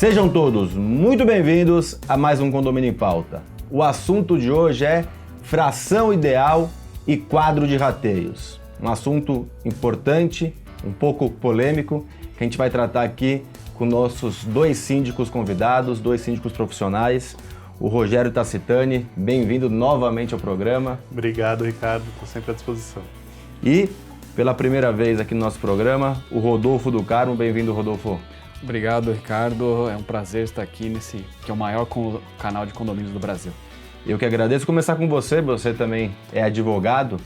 Sejam todos muito bem-vindos a mais um Condomínio em Pauta. O assunto de hoje é fração ideal e quadro de rateios. Um assunto importante, um pouco polêmico, que a gente vai tratar aqui com nossos dois síndicos convidados, dois síndicos profissionais, o Rogério Tacitani, bem-vindo novamente ao programa. Obrigado, Ricardo, estou sempre à disposição. E, pela primeira vez aqui no nosso programa, o Rodolfo do Carmo, bem-vindo, Rodolfo. Obrigado, Ricardo, é um prazer estar aqui nesse, que é o maior canal de condomínios do Brasil. Eu que agradeço. Começar com você também é advogado.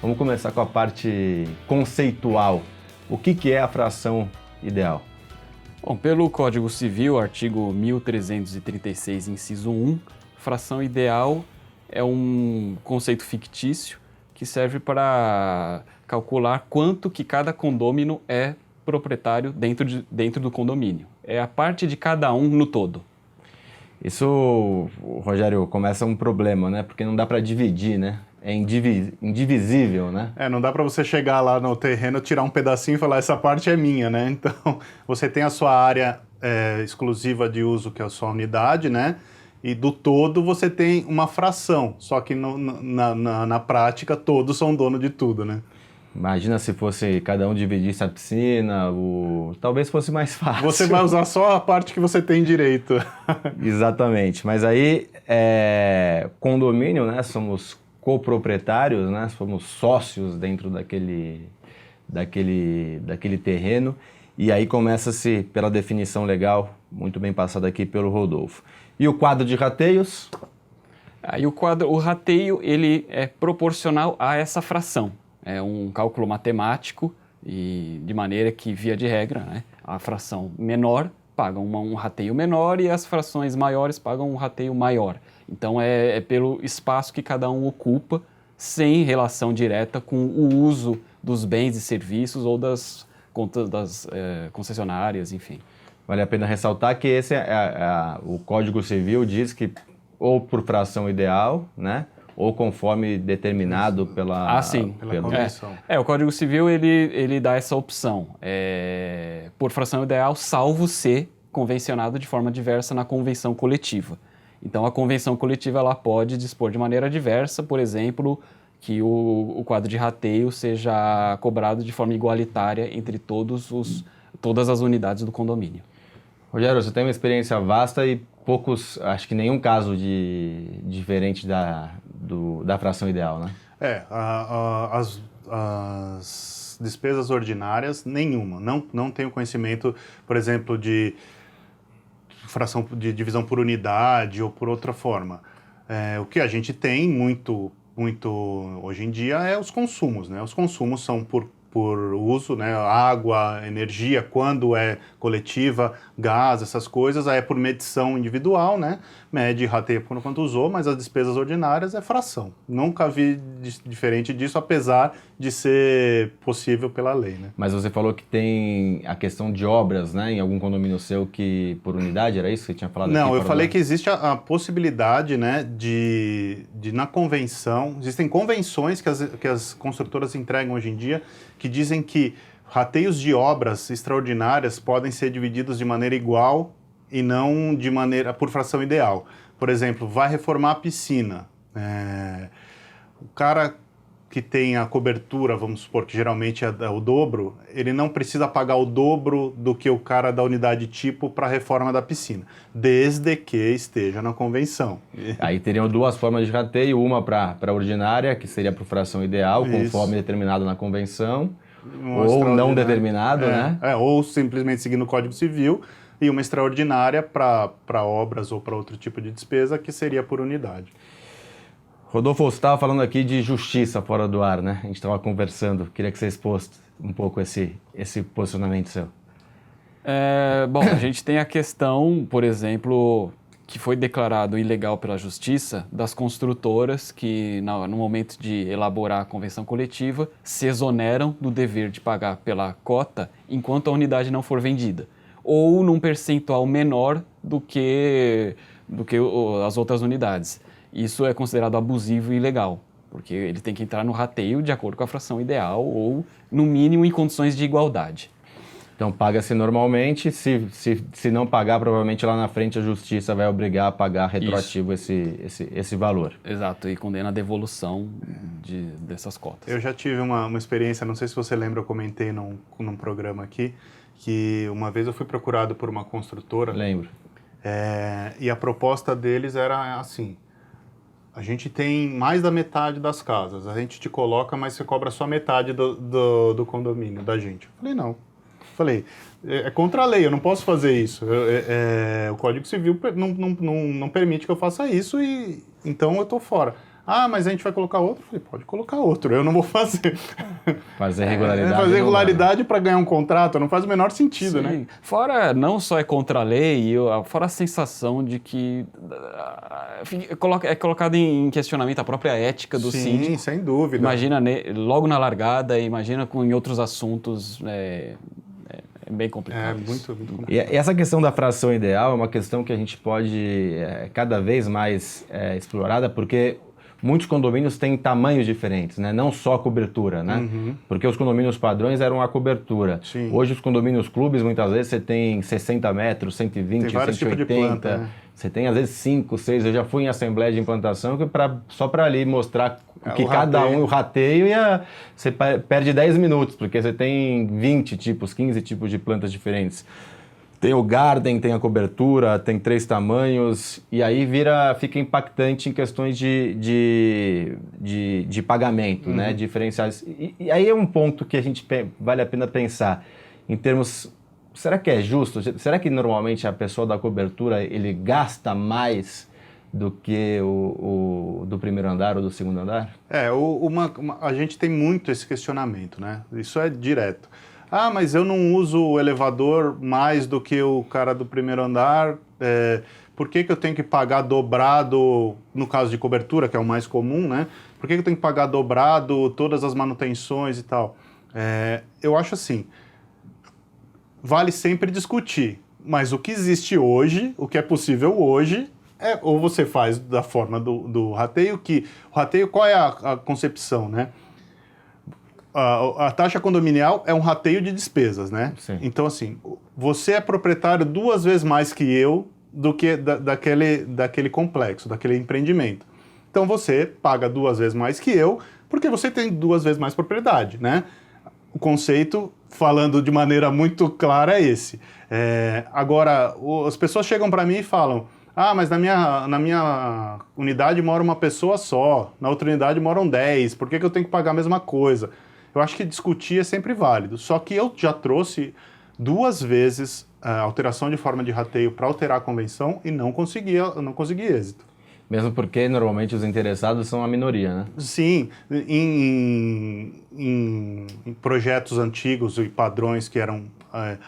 Vamos começar com a parte conceitual. O que é a fração ideal? Bom, pelo Código Civil, artigo 1336, inciso 1, fração ideal é um conceito fictício que serve para calcular quanto que cada condômino é proprietário dentro do condomínio. É a parte de cada um no todo. Isso, Rogério, começa um problema, né? Porque não dá para dividir, né? É indivisível, né? Não dá para você chegar lá no terreno, tirar um pedacinho e falar, essa parte é minha, né? Então, você tem a sua área exclusiva de uso, que é a sua unidade, né? E do todo você tem uma fração, só que na prática todos são dono de tudo, né? Imagina se fosse cada um dividisse a piscina, talvez fosse mais fácil. Você vai usar só a parte que você tem direito. Exatamente, mas aí condomínio, né? Somos coproprietários, né? Somos sócios dentro daquele terreno, e aí começa-se pela definição legal, muito bem passada aqui pelo Rodolfo. E o quadro de rateios? Aí o rateio ele é proporcional a essa fração. É um cálculo matemático e de maneira que, via de regra, né, a fração menor paga um rateio menor e as frações maiores pagam um rateio maior. Então é pelo espaço que cada um ocupa, sem relação direta com o uso dos bens e serviços ou das contas das concessionárias, enfim. Vale a pena ressaltar que esse o Código Civil diz que ou por fração ideal, né? Ou conforme determinado pela convenção. O Código Civil ele dá essa opção, por fração ideal, salvo ser convencionado de forma diversa na convenção coletiva. Então, a convenção coletiva ela pode dispor de maneira diversa, por exemplo, que o quadro de rateio seja cobrado de forma igualitária entre todas as unidades do condomínio. Rogério, você tem uma experiência vasta e acho que nenhum caso diferente da fração ideal, né? As despesas ordinárias, nenhuma. Não tenho conhecimento, por exemplo, de fração de divisão por unidade ou por outra forma. O que a gente tem muito hoje em dia é os consumos, né? Os consumos são por uso, né? Água, energia, quando é coletiva, gás, essas coisas, aí é por medição individual, né? Mede e rateia por quanto usou, mas as despesas ordinárias é fração. Nunca vi diferente disso, apesar de ser possível pela lei, né? Mas você falou que tem a questão de obras, né? Em algum condomínio seu que por unidade, era isso que você tinha falado? Não, eu falei que existe a possibilidade, né, de na convenção, existem convenções que as construtoras entregam hoje em dia, que dizem que rateios de obras extraordinárias podem ser divididos de maneira igual e não por fração ideal. Por exemplo, vai reformar a piscina. O cara que tem a cobertura, vamos supor que geralmente é o dobro, ele não precisa pagar o dobro do que o cara da unidade tipo para a reforma da piscina, desde que esteja na convenção. Aí teriam duas formas de rateio, uma para ordinária, que seria por fração ideal, conforme determinado na convenção, ou não determinado, né? Ou simplesmente seguindo o Código Civil, e uma extraordinária para obras ou para outro tipo de despesa, que seria por unidade. Rodolfo, você estava falando aqui de justiça fora do ar, né? A gente estava conversando, queria que você expôsse um pouco esse posicionamento seu. Bom, a gente tem a questão, por exemplo, que foi declarado ilegal pela Justiça, das construtoras que, no momento de elaborar a convenção coletiva, se exoneram do dever de pagar pela cota enquanto a unidade não for vendida, ou num percentual menor do que as outras unidades. Isso é considerado abusivo e ilegal, porque ele tem que entrar no rateio de acordo com a fração ideal ou, no mínimo, em condições de igualdade. Então paga-se normalmente, se não pagar, provavelmente lá na frente a justiça vai obrigar a pagar retroativo esse valor. Exato, e condena a devolução dessas cotas. Eu já tive uma experiência, não sei se você lembra, eu comentei num programa aqui, que uma vez eu fui procurado por uma construtora. Lembro. E a proposta deles era assim: a gente tem mais da metade das casas, a gente te coloca, mas você cobra só metade do condomínio da gente. Eu falei, não. Falei, é contra a lei, eu não posso fazer isso. O Código Civil não permite que eu faça isso, e então eu estou fora. Ah, mas a gente vai colocar outro? Eu falei, pode colocar outro, eu não vou fazer. Fazer regularidade. Fazer regularidade para ganhar um contrato não faz o menor sentido, Sim. né? Fora, não só é contra a lei, fora a sensação de que é colocado em questionamento a própria ética do síndico. Sim, sem dúvida. Imagina, logo na largada, imagina em outros assuntos, é bem complicado. Muito complicado. E essa questão da fração ideal é uma questão que a gente pode cada vez mais explorada, porque muitos condomínios têm tamanhos diferentes, né? Não só a cobertura, né? Uhum. Porque os condomínios padrões eram a cobertura. Sim. Hoje os condomínios clubes, muitas vezes, você tem 60 metros, 120, tem vários 180. tipos de planta, né? Você tem, às vezes, 5, 6. Eu já fui em assembleia de implantação só para ali mostrar o que cada um, o rateio, você perde 10 minutos, porque você tem 20 tipos, 15 tipos de plantas diferentes. Tem o garden, tem a cobertura, tem 3 tamanhos, e aí fica impactante em questões de pagamento, né? Diferenciais. E aí é um ponto que vale a pena pensar em termos. Será que é justo? Será que normalmente a pessoa da cobertura ele gasta mais do que o do primeiro andar ou do segundo andar? A gente tem muito esse questionamento, né? Isso é direto. Ah, mas eu não uso o elevador mais do que o cara do primeiro andar. Por que eu tenho que pagar dobrado, no caso de cobertura, que é o mais comum, né? Por que eu tenho que pagar dobrado todas as manutenções e tal? Eu acho assim, vale sempre discutir, mas o que existe hoje, o que é possível hoje, ou você faz da forma do rateio, o rateio, qual é a concepção, né? A taxa condominial é um rateio de despesas, né? Sim. Então, assim, você é proprietário 2 vezes mais que eu do que daquele complexo, daquele empreendimento. Então, você paga 2 vezes mais que eu, porque você tem 2 vezes mais propriedade, né? O conceito, falando de maneira muito clara, é esse. Agora, as pessoas chegam para mim e falam: ah, mas na minha unidade mora uma pessoa só, na outra unidade moram 10, por que eu tenho que pagar a mesma coisa? Eu acho que discutir é sempre válido, só que eu já trouxe 2 vezes a alteração de forma de rateio para alterar a convenção e não consegui êxito. Mesmo porque normalmente os interessados são a minoria, né? Sim, em projetos antigos e padrões que eram...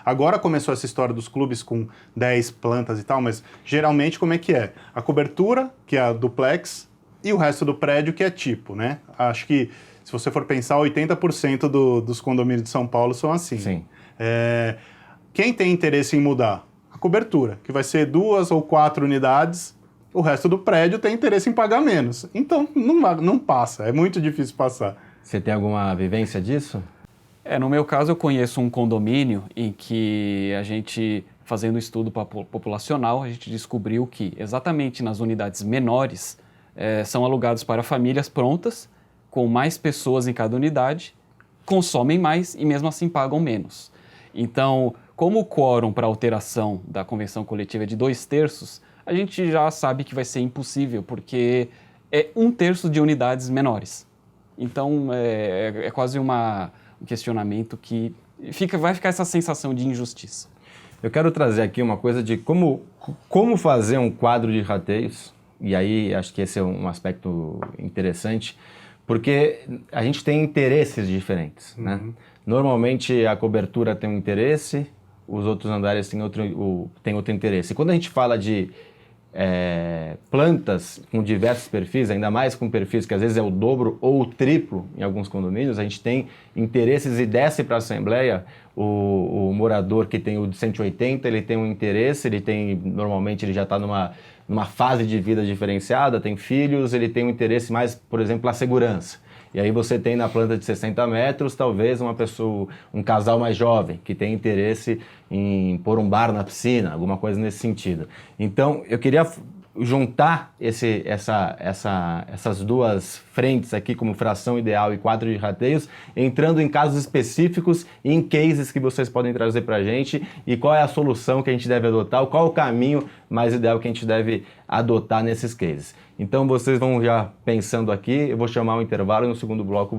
agora começou essa história dos clubes com 10 plantas e tal, mas geralmente como é que é? A cobertura, que é a duplex, e o resto do prédio, que é tipo, né? Acho que, se você for pensar, 80% dos condomínios de São Paulo são assim. Sim. Quem tem interesse em mudar? A cobertura, que vai ser 2 ou 4 unidades, o resto do prédio tem interesse em pagar menos. Então, não passa, é muito difícil passar. Você tem alguma vivência disso? No meu caso, eu conheço um condomínio em que a gente, fazendo estudo populacional, a gente descobriu que exatamente nas unidades menores são alugados para famílias prontas, com mais pessoas em cada unidade, consomem mais e mesmo assim pagam menos. Então, como o quórum para alteração da convenção coletiva é de 2/3, a gente já sabe que vai ser impossível, porque é 1/3 de unidades menores. Então, é quase um questionamento que vai ficar essa sensação de injustiça. Eu quero trazer aqui uma coisa de como fazer um quadro de rateios, e aí acho que esse é um aspecto interessante, porque a gente tem interesses diferentes, né? Normalmente a cobertura tem um interesse, os outros andares têm outro interesse. E quando a gente fala de plantas com diversos perfis, ainda mais com perfis que às vezes é o dobro ou o triplo em alguns condomínios, a gente tem interesses e desce para a Assembleia o morador que tem o de 180, ele tem um interesse, normalmente ele já está numa fase de vida diferenciada, tem filhos, ele tem um interesse mais, por exemplo, a segurança. E aí você tem na planta de 60 metros, talvez uma pessoa, um casal mais jovem, que tem interesse em pôr um bar na piscina, alguma coisa nesse sentido. Então, eu queria juntar essas duas frentes aqui, como fração ideal e quadro de rateios, entrando em casos específicos e em cases que vocês podem trazer para a gente, e qual é a solução que a gente deve adotar, qual é o caminho mais ideal que a gente deve adotar nesses cases. Então vocês vão já pensando aqui, eu vou chamar um intervalo e no segundo bloco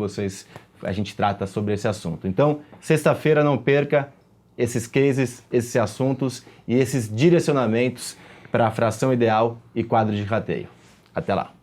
a gente trata sobre esse assunto. Então, sexta-feira não perca esses cases, esses assuntos e esses direcionamentos para a fração ideal e quadro de rateio. Até lá!